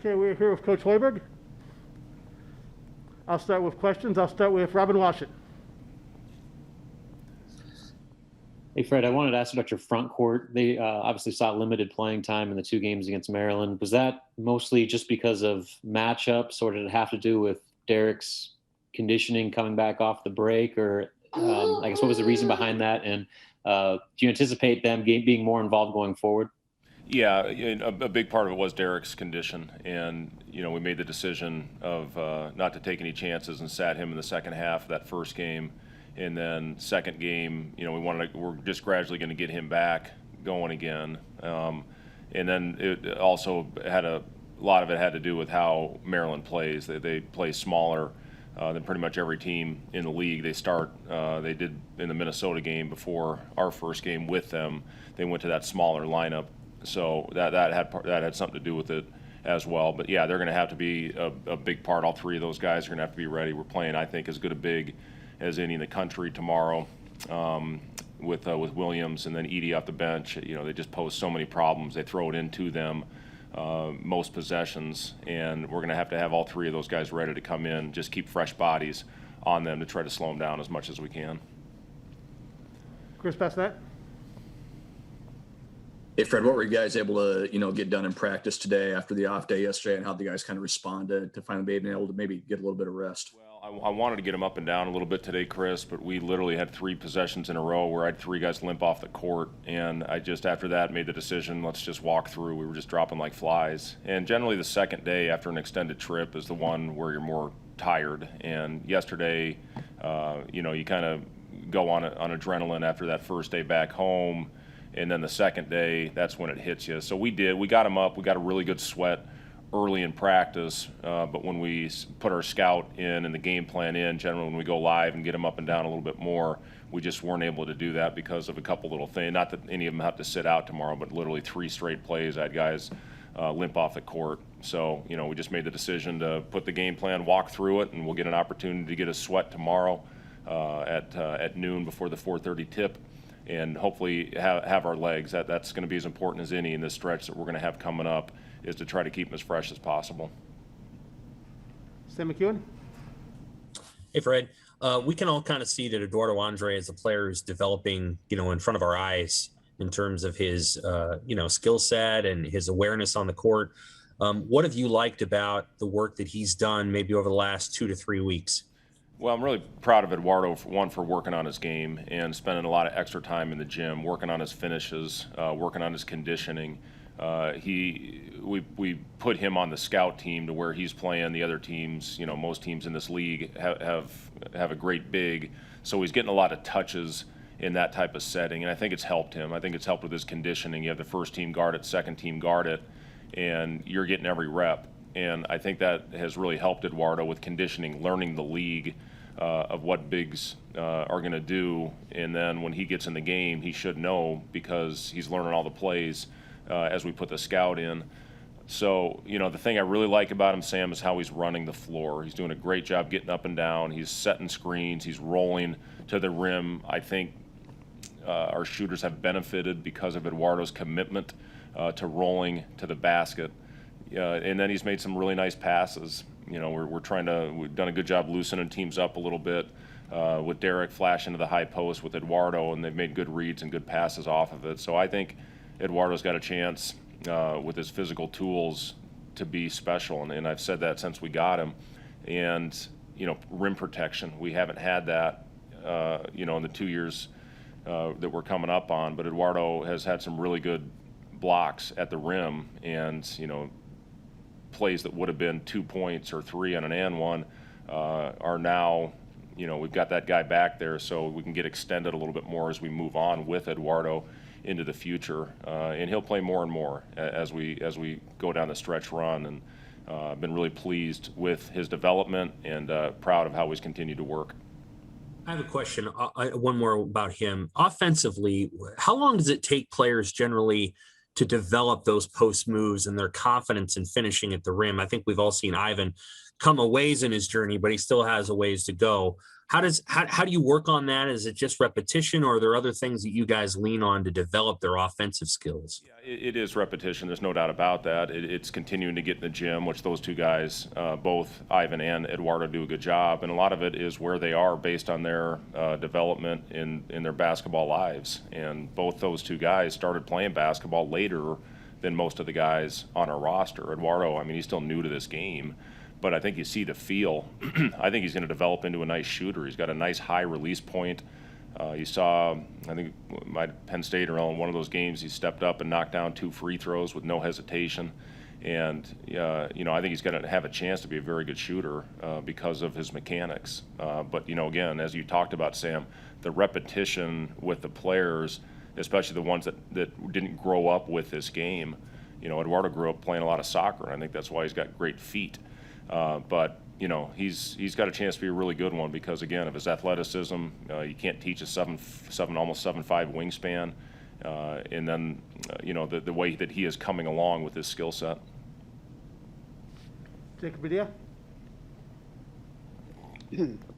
Okay, we're here with Coach Hoiberg. I'll start with questions. I'll start with Robin Washington. Hey, Fred, I wanted to ask about your front court. They obviously saw limited playing time in the 2 games against Maryland. Was that mostly just because of matchups, or did it have to do with Derek's conditioning coming back off the break? Or I guess what was the reason behind that? And do you anticipate them being more involved going forward? Yeah, a big part of it was Derek's condition, and we made the decision of not to take any chances and sat him in the second half of that first game, and then second game, we're just gradually going to get him back going again, and then it also had a lot of it had to do with how Maryland plays. They play smaller than pretty much every team in the league. They did in the Minnesota game before our first game with them. They went to that smaller lineup. So that had something to do with it as well. But yeah, they're going to have to be a big part. All 3 of those guys are going to have to be ready. We're playing, I think, as good a big as any in the country tomorrow with Williams and then Edey off the bench. They just pose so many problems. They throw it into them most possessions, and we're going to have all 3 of those guys ready to come in. Just keep fresh bodies on them to try to slow them down as much as we can. Chris Bassett. Hey, Fred, what were you guys able to, get done in practice today after the off day yesterday, and how the guys kind of responded to finally being able to maybe get a little bit of rest? Well, I wanted to get them up and down a little bit today, Chris, but we literally had 3 possessions in a row where I had 3 guys limp off the court, and I just, after that, made the decision, let's just walk through. We were just dropping like flies. And generally the second day after an extended trip is the one where you're more tired. And yesterday, you kind of go on adrenaline after that first day back home. And then the second day, that's when it hits you. So we got him up. We got a really good sweat early in practice. But when we put our scout in and the game plan in, generally when we go live and get him up and down a little bit more, we just weren't able to do that because of a couple little things. Not that any of them have to sit out tomorrow, but literally 3 straight plays, I had guys limp off the court. So, we just made the decision to put the game plan, walk through it, and we'll get an opportunity to get a sweat tomorrow at noon before the 4:30 tip. And hopefully have our legs. That's going to be as important as any in this stretch that we're going to have coming up, is to try to keep them as fresh as possible. Sam McEwen. Hey, Fred. We can all kind of see that Eduardo Andre as a player is developing, in front of our eyes in terms of his, skill set and his awareness on the court. What have you liked about the work that he's done maybe over the last 2 to 3 weeks? Well, I'm really proud of Eduardo, for working on his game and spending a lot of extra time in the gym, working on his finishes, working on his conditioning. We put him on the scout team to where he's playing the other teams. Most teams in this league have a great big, so he's getting a lot of touches in that type of setting, and I think it's helped him. I think it's helped with his conditioning. You have the first team guard it, second team guard it, and you're getting every rep. And I think that has really helped Eduardo with conditioning, learning the league of what bigs are going to do. And then when he gets in the game, he should know because he's learning all the plays as we put the scout in. So, the thing I really like about him, Sam, is how he's running the floor. He's doing a great job getting up and down. He's setting screens. He's rolling to the rim. I think our shooters have benefited because of Eduardo's commitment to rolling to the basket. And then he's made some really nice passes. We've done a good job loosening teams up a little bit with Derek flashing to the high post with Eduardo, and they've made good reads and good passes off of it. So I think Eduardo's got a chance with his physical tools to be special, and I've said that since we got him. And, rim protection, we haven't had that, in the 2 years that we're coming up on, but Eduardo has had some really good blocks at the rim, and, plays that would have been 2 points or 3 on an and one are now, we've got that guy back there, so we can get extended a little bit more as we move on with Eduardo into the future, and he'll play more and more as we go down the stretch run. And I've been really pleased with his development and proud of how he's continued to work. I have a question, one more about him. Offensively, how long does it take players generally to develop those post moves and their confidence in finishing at the rim? I think we've all seen Ivan come a ways in his journey, but he still has a ways to go. How do you work on that? Is it just repetition, or are there other things that you guys lean on to develop their offensive skills? Yeah, it is repetition. There's no doubt about that. It's continuing to get in the gym, which those two guys, both Ivan and Eduardo, do a good job. And a lot of it is where they are based on their development in their basketball lives. And both those two guys started playing basketball later than most of the guys on our roster. Eduardo, I mean, he's still new to this game, but I think you see the feel. I think he's going to develop into a nice shooter. He's got a nice high release point. You saw, I think, my Penn State or in one of those games, he stepped up and knocked down 2 free throws with no hesitation. And, I think he's going to have a chance to be a very good shooter because of his mechanics. But, again, as you talked about, Sam, the repetition with the players, especially the ones that didn't grow up with this game. Eduardo grew up playing a lot of soccer, and I think that's why he's got great feet. But he's got a chance to be a really good one because, again, of his athleticism. You can't teach a 7'7", almost 7'5" wingspan, and then the way that he is coming along with his skill set. Jacob Padilla?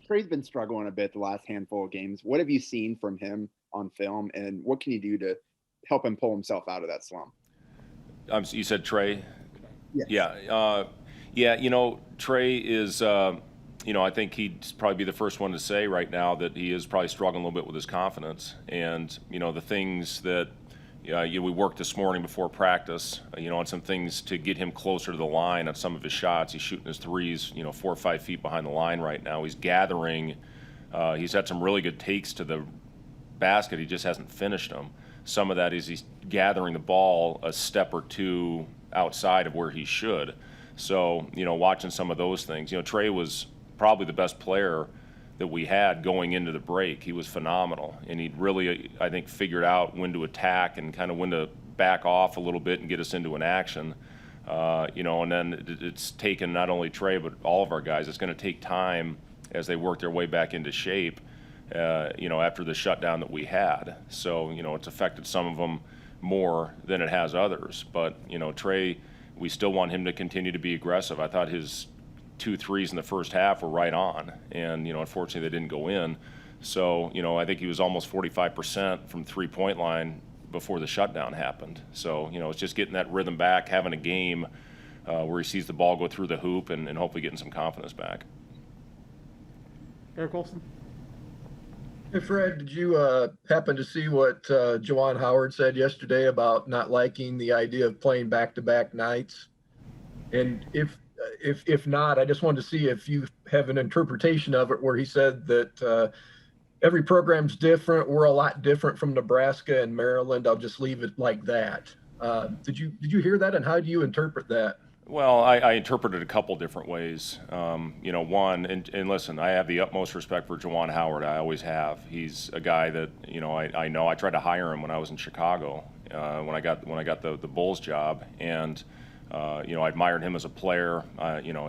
Trey's been struggling a bit the last handful of games. What have you seen from him on film, and what can you do to help him pull himself out of that slump? You said Trey? Yes. Yeah. Trey is, I think he'd probably be the first one to say right now that he is probably struggling a little bit with his confidence. And, the things that we worked this morning before practice, on some things to get him closer to the line on some of his shots. He's shooting his threes, 4 or 5 feet behind the line right now. He's gathering. He's had some really good takes to the basket. He just hasn't finished them. Some of that is he's gathering the ball a step or two outside of where he should. So, watching some of those things, Trey was probably the best player that we had going into the break. He was phenomenal, and he really, I think, figured out when to attack and kind of when to back off a little bit and get us into an action. And then it's taken not only Trey but all of our guys. It's going to take time as they work their way back into shape, after the shutdown that we had. So, it's affected some of them more than it has others. But, Trey, we still want him to continue to be aggressive. I thought his 2 threes in the first half were right on, and unfortunately they didn't go in. So I think he was almost 45% from 3-point line before the shutdown happened. So it's just getting that rhythm back, having a game where he sees the ball go through the hoop, and hopefully getting some confidence back. Eric Olson? Hey, Fred, did you happen to see what Juwan Howard said yesterday about not liking the idea of playing back-to-back nights? And if not, I just wanted to see if you have an interpretation of it where he said that every program's different. We're a lot different from Nebraska and Maryland. I'll just leave it like that. Did you hear that, and how do you interpret that? Well, I interpreted a couple different ways. One, and listen, I have the utmost respect for Juwan Howard. I always have. He's a guy that I know. I tried to hire him when I was in Chicago when I got the Bulls job, and I admired him as a player.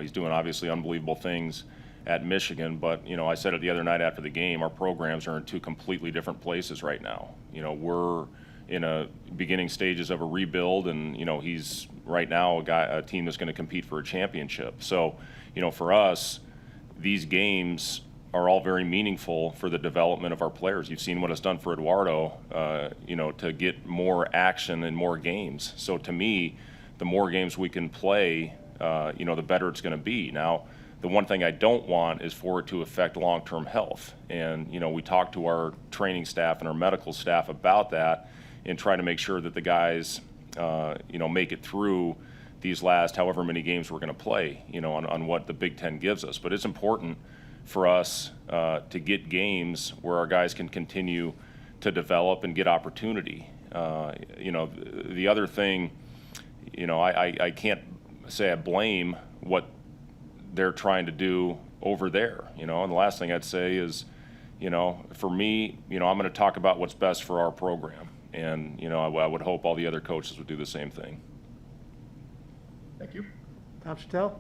He's doing obviously unbelievable things at Michigan, but I said it the other night after the game. Our programs are in 2 completely different places right now. We're in a beginning stages of a rebuild, and he's right now a team that's going to compete for a championship. So for us, these games are all very meaningful for the development of our players. You've seen what it's done for Eduardo, to get more action in more games. So to me, the more games we can play, the better it's going to be. Now, the one thing I don't want is for it to affect long-term health. And we talk to our training staff and our medical staff about that, and try to make sure that the guys, make it through these last however many games we're going to play, on what the Big Ten gives us. But it's important for us to get games where our guys can continue to develop and get opportunity. The other thing, I can't say I blame what they're trying to do over there, and the last thing I'd say is, for me, I'm going to talk about what's best for our program. And, I would hope all the other coaches would do the same thing. Thank you. Tom Chattel?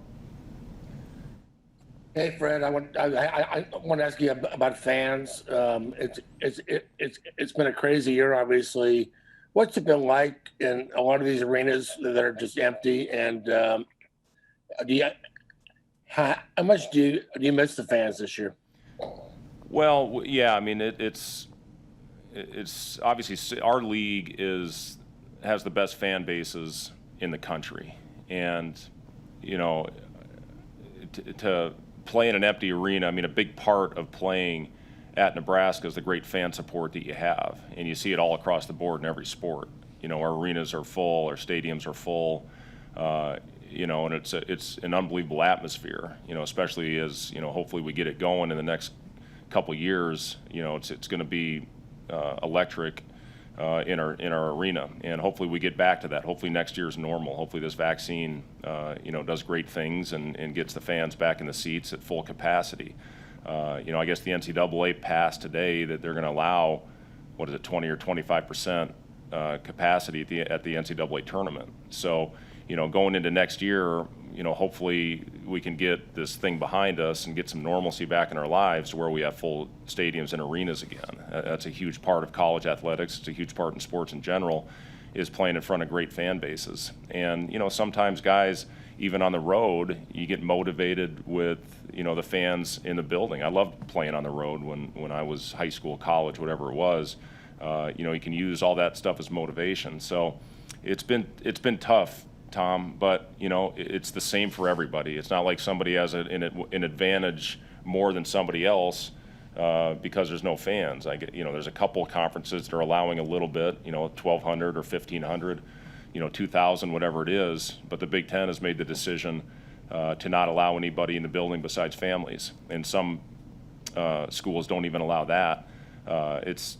Hey, Fred, I want to ask you about fans. It's been a crazy year, obviously. What's it been like in a lot of these arenas that are just empty? And How much do you miss the fans this year? Well, yeah, I mean, it's obviously our league has the best fan bases in the country, and you know, to play in an empty arena, I mean, a big part of playing at Nebraska is the great fan support that you have, and you see it all across the board in every sport. You know, our arenas are full, our stadiums are full. You know, and it's an unbelievable atmosphere. You know, especially as hopefully we get it going in the next couple years. You know, it's going to be electric in our arena, and hopefully we get back to that. Hopefully next year's normal. Hopefully this vaccine does great things and gets the fans back in the seats at full capacity. I guess the NCAA passed today that they're going to allow 20 or 25% capacity at the NCAA tournament. So going into next year, hopefully we can get this thing behind us and get some normalcy back in our lives to where we have full stadiums and arenas again. That's a huge part of college athletics. It's a huge part in sports in general, is playing in front of great fan bases. And, sometimes guys, even on the road, you get motivated with, the fans in the building. I loved playing on the road when I was high school, college, whatever it was. You can use all that stuff as motivation. So it's been tough, Tom, but it's the same for everybody. It's not like somebody has an advantage more than somebody else because there's no fans. There's a couple of conferences that are allowing a little bit, 1,200 or 1,500, 2,000, whatever it is. But the Big Ten has made the decision to not allow anybody in the building besides families, and some schools don't even allow that. It's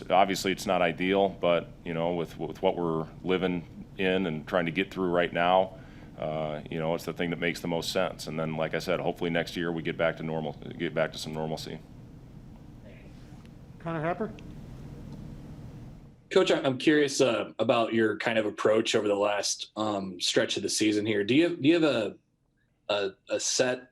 obviously it's not ideal, but with what we're living in and trying to get through right now, it's the thing that makes the most sense. And then, like I said, hopefully next year we get back to normal, get back to some normalcy. Connor Happer? Coach, I'm curious about your kind of approach over the last stretch of the season here. Do you have a set,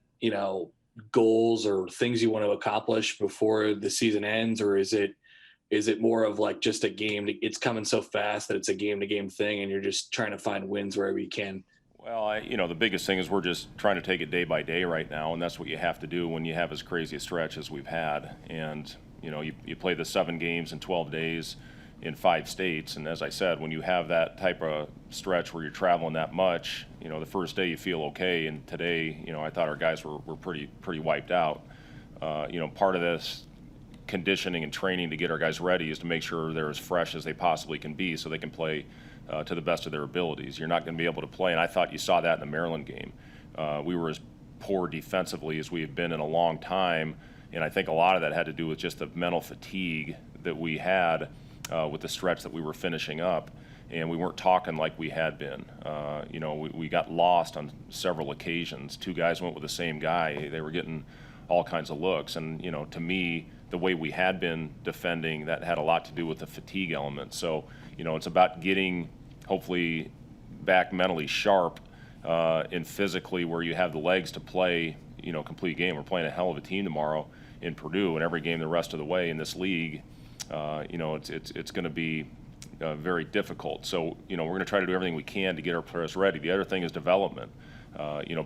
goals or things you want to accomplish before the season ends, or is it more of like just a game? It's coming so fast that it's a game-to-game thing, and you're just trying to find wins wherever you can? Well, the biggest thing is we're just trying to take it day by day right now, and that's what you have to do when you have as crazy a stretch as we've had. And you play the 7 games in 12 days in 5 states, and as I said, when you have that type of stretch where you're traveling that much, the first day you feel okay, and today, I thought our guys were pretty wiped out. Part of this conditioning and training to get our guys ready is to make sure they're as fresh as they possibly can be so they can play to the best of their abilities. You're not going to be able to play, and I thought you saw that in the Maryland game. We were as poor defensively as we have been in a long time, and I think a lot of that had to do with just the mental fatigue that we had with the stretch that we were finishing up, and we weren't talking like we had been. We got lost on several occasions. 2 guys went with the same guy. They were getting all kinds of looks, and to me, the way we had been defending, that had a lot to do with the fatigue element. So it's about getting hopefully back mentally sharp and physically where you have the legs to play complete game. We're playing a hell of a team tomorrow in Purdue, and every game the rest of the way in this league, it's going to be very difficult. So we're going to try to do everything we can to get our players ready. The other thing is development.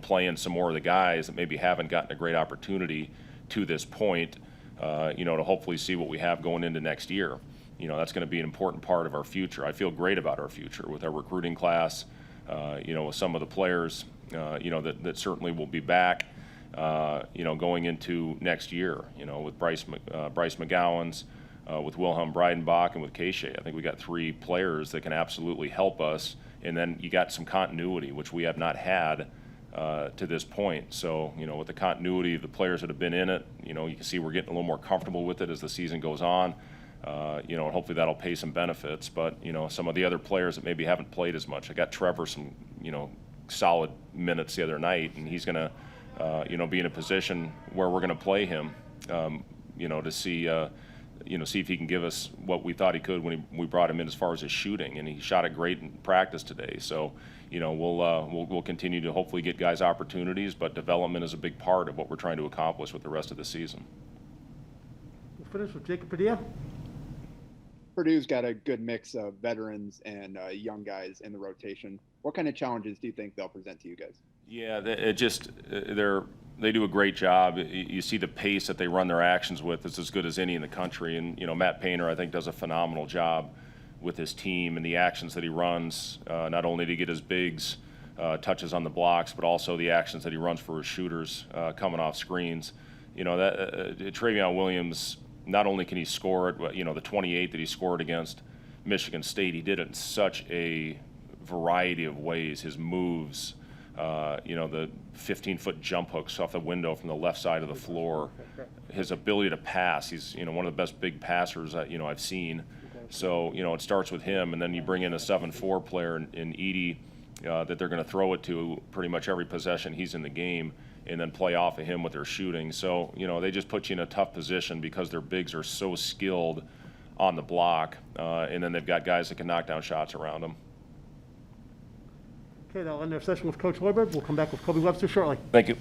Playing some more of the guys that maybe haven't gotten a great opportunity to this point. To hopefully see what we have going into next year. That's going to be an important part of our future. I feel great about our future with our recruiting class. With some of the players, that certainly will be back. Going into next year. With Bryce McGowan's. With Wilhelm Breidenbach and with Keisha. I think we got 3 players that can absolutely help us, and then you got some continuity, which we have not had to this point. So, with the continuity of the players that have been in it, you can see we're getting a little more comfortable with it as the season goes on. And hopefully that'll pay some benefits. But, some of the other players that maybe haven't played as much. I got Trevor some, solid minutes the other night, and he's going to, be in a position where we're going to play him, to see see if he can give us what we thought he could when we brought him in as far as his shooting, and he shot it great in practice today. So, we'll continue to hopefully get guys opportunities, but development is a big part of what we're trying to accomplish with the rest of the season. We'll finish with Jacob Padilla. Purdue's got a good mix of veterans and young guys in the rotation. What kind of challenges do you think they'll present to you guys? Yeah, They do a great job. You see the pace that they run their actions with is as good as any in the country. And, Matt Painter, I think, does a phenomenal job with his team and the actions that he runs, not only to get his bigs touches on the blocks, but also the actions that he runs for his shooters coming off screens. Travion Williams, not only can he score it, but, the 28 that he scored against Michigan State, he did it in such a variety of ways. His moves, the 15-foot jump hooks off the window from the left side of the floor, his ability to pass. He's, one of the best big passers that, I've seen. So, it starts with him, and then you bring in a 7'4" player in Edey that they're going to throw it to pretty much every possession he's in the game, and then play off of him with their shooting. So, they just put you in a tough position because their bigs are so skilled on the block, and then they've got guys that can knock down shots around them. Okay, that'll end our session with Coach Hoiberg. We'll come back with Kobe Webster shortly. Thank you.